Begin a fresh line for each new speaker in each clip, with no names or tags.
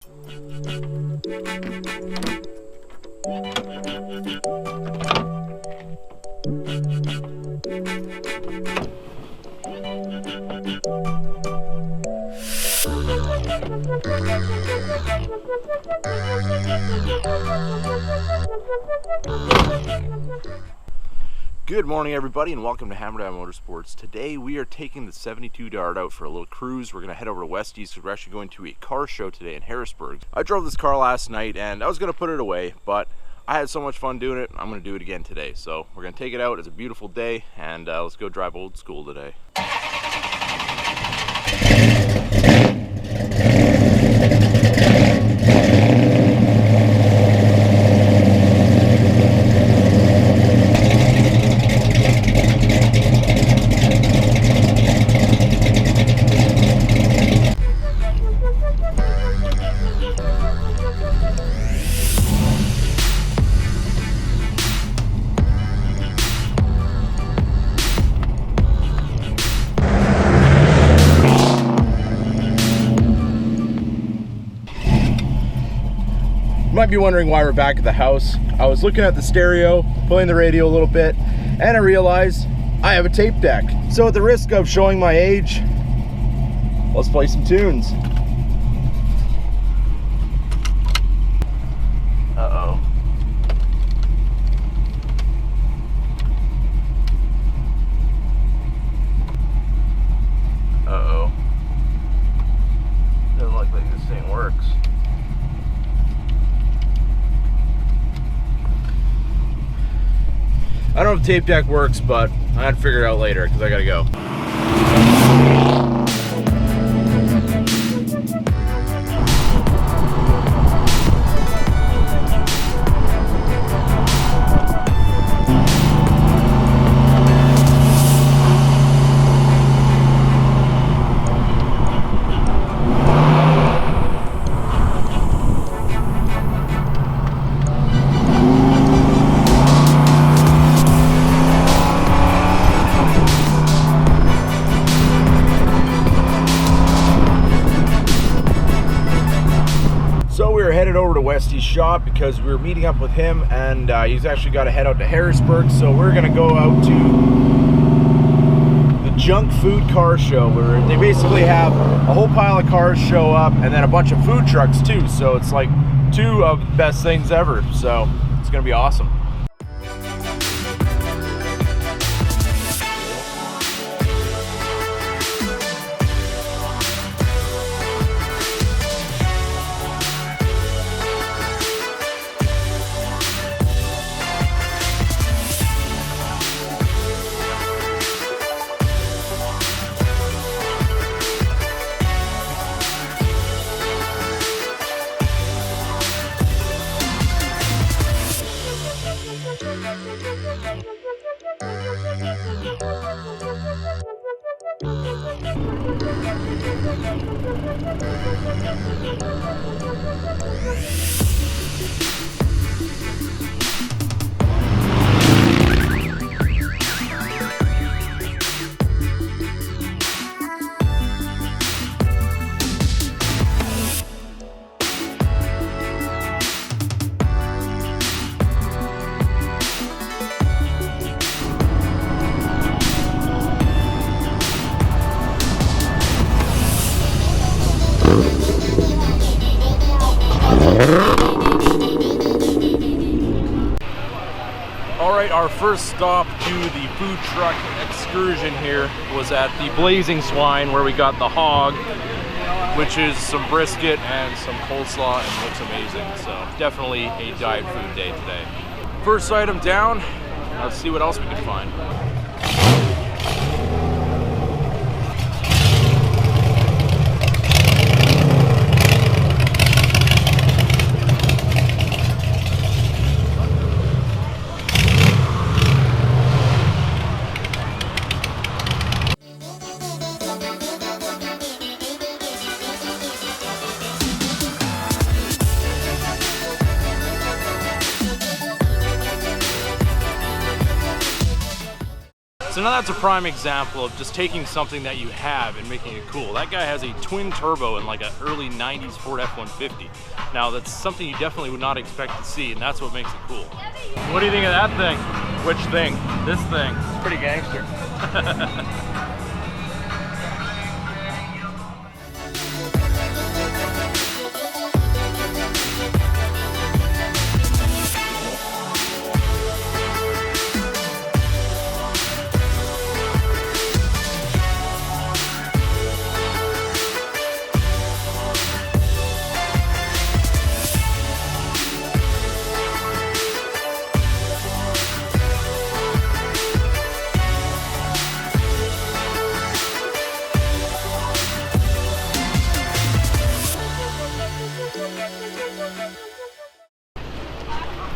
Good morning, everybody, and welcome to Hammerdown Motorsports. Today we are taking the 72 Dart out for a little cruise. We're going to head over to Westy, so we're actually going to a car show today in Harrisburg. I drove this car last night and I was going to put it away, but I had so much fun doing it, I'm going to do it again today. So we're going to take it out. It's a beautiful day, and let's go drive old school today. You might be wondering why we're back at the house. I was looking at the stereo, playing the radio a little bit, and I realized I have a tape deck. So at the risk of showing my age, let's play some tunes. Uh-oh. Uh-oh. Doesn't look like this thing works. I don't know if the tape deck works, but I had to figure it out later because I gotta go. So we were headed over to Westy's shop because we were meeting up with him, and he's actually got to head out to Harrisburg. So we're gonna go out to the junk food car show, where they basically have a whole pile of cars show up and then a bunch of food trucks too. So it's like two of the best things ever. So it's gonna be awesome. Alright, our first stop to the food truck excursion here was at the Blazing Swine, where we got the hog, which is some brisket and some coleslaw, and looks amazing. So definitely a diet food day today. First item down, let's see what else we can find.
So now that's a prime example of just taking something that you have and making it cool. That guy has a twin turbo in like an early 90s Ford F-150. Now that's something you definitely would not expect to see, and that's what makes it cool. What do you think of that thing?
Which thing?
This thing.
It's pretty gangster.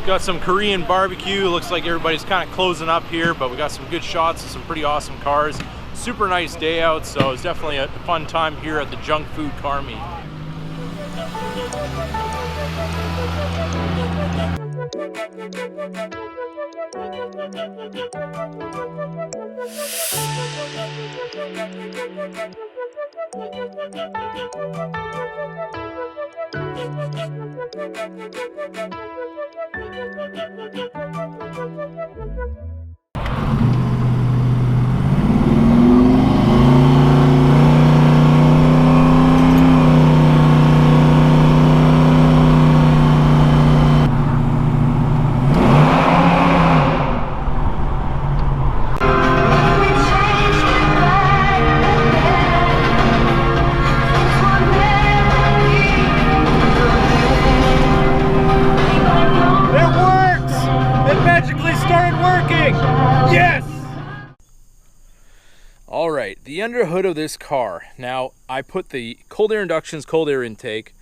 Got some Korean barbecue. Looks like everybody's kind of closing up here, but we got some good shots of some pretty awesome cars. Super nice day out, so it's definitely a fun time here at the Junk Food Car Meet. Alright, the underhood of this car. Now, I put the cold air inductions, cold air intake,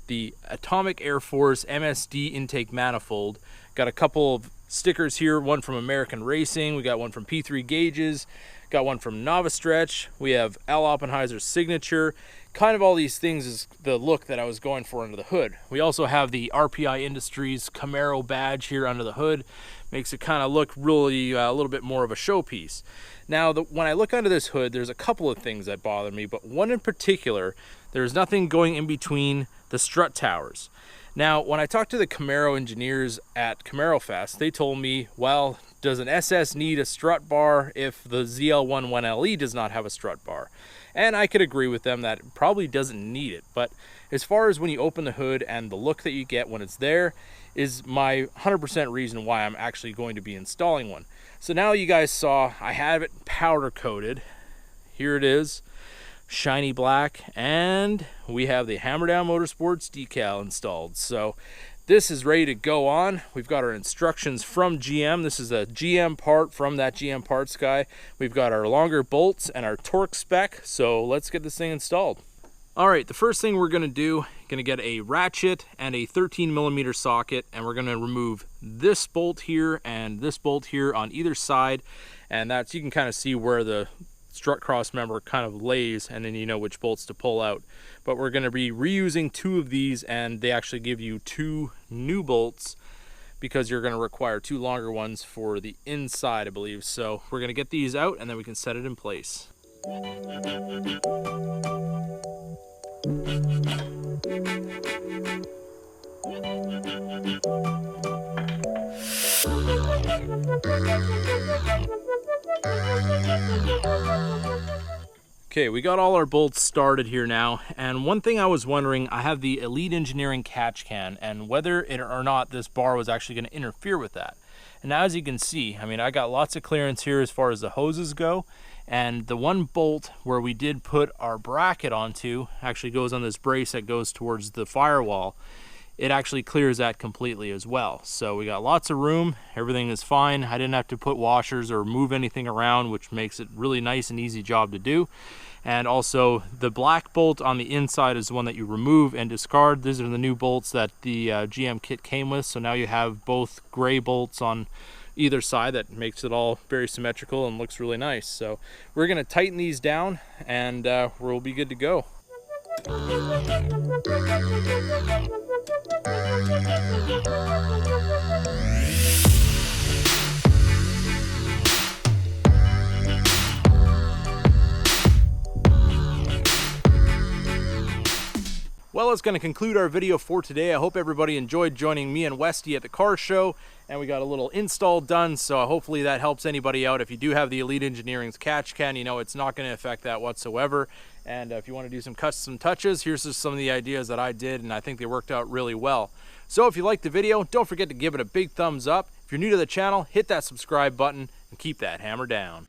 the Atomic Air Force MSD intake manifold. Got a couple of stickers here, one from American Racing, we got one from P3 Gauges, got one from Novastretch, we have Al Oppenheiser's signature. Kind of all these things is the look that I was going for under the hood. We also have the RPI Industries Camaro badge here under the hood. Makes it kind of look really a little bit more of a showpiece. Now, when I look under this hood, there's a couple of things that bother me, but one in particular, there's nothing going in between the strut towers. Now, when I talked to the Camaro engineers at Camaro Fest, they told me, well, does an SS need a strut bar if the ZL1 1LE does not have a strut bar? And I could agree with them that it probably doesn't need it, but as far as when you open the hood and the look that you get when it's there is my 100% reason why I'm actually going to be installing one. So now you guys saw I have it powder coated. Here it is, shiny black, and we have the Hammerdown Motorsports decal installed. So this is ready to go on. We've got our instructions from GM. This is a GM part from that GM parts guy. We've got our longer bolts and our torque spec. So let's get this thing installed. All right, the first thing we're gonna do, gonna get a ratchet and a 13mm socket, and we're gonna remove this bolt here and this bolt here on either side. And that's, you can kind of see where the strut cross member kind of lays, and then you know which bolts to pull out. But we're going to be reusing two of these, and they actually give you two new bolts because you're going to require two longer ones for the inside, I believe. So we're going to get these out and then we can set it in place. Okay, we got all our bolts started here now, and one thing I was wondering, I have the Elite Engineering catch can, and whether it or not this bar was actually going to interfere with that. And now, as you can see, I mean, I got lots of clearance here as far as the hoses go, and the one bolt where we did put our bracket onto actually goes on this brace that goes towards the firewall. It actually clears that completely as well. So we got lots of room, everything is fine. I didn't have to put washers or move anything around, which makes it really nice and easy job to do. And also the black bolt on the inside is the one that you remove and discard. These are the new bolts that the GM kit came with. So now you have both gray bolts on either side. That makes it all very symmetrical and looks really nice. So we're gonna tighten these down and we'll be good to go. Well, that's going to conclude our video for today. I hope everybody enjoyed joining me and Westy at the car show, and we got a little install done, so hopefully that helps anybody out. If you do have the Elite Engineering's catch can, you know it's not going to affect that whatsoever. And if you want to do some custom touches, here's just some of the ideas that I did, and I think they worked out really well. So if you liked the video, don't forget to give it a big thumbs up. If you're new to the channel, hit that subscribe button and keep that hammer down.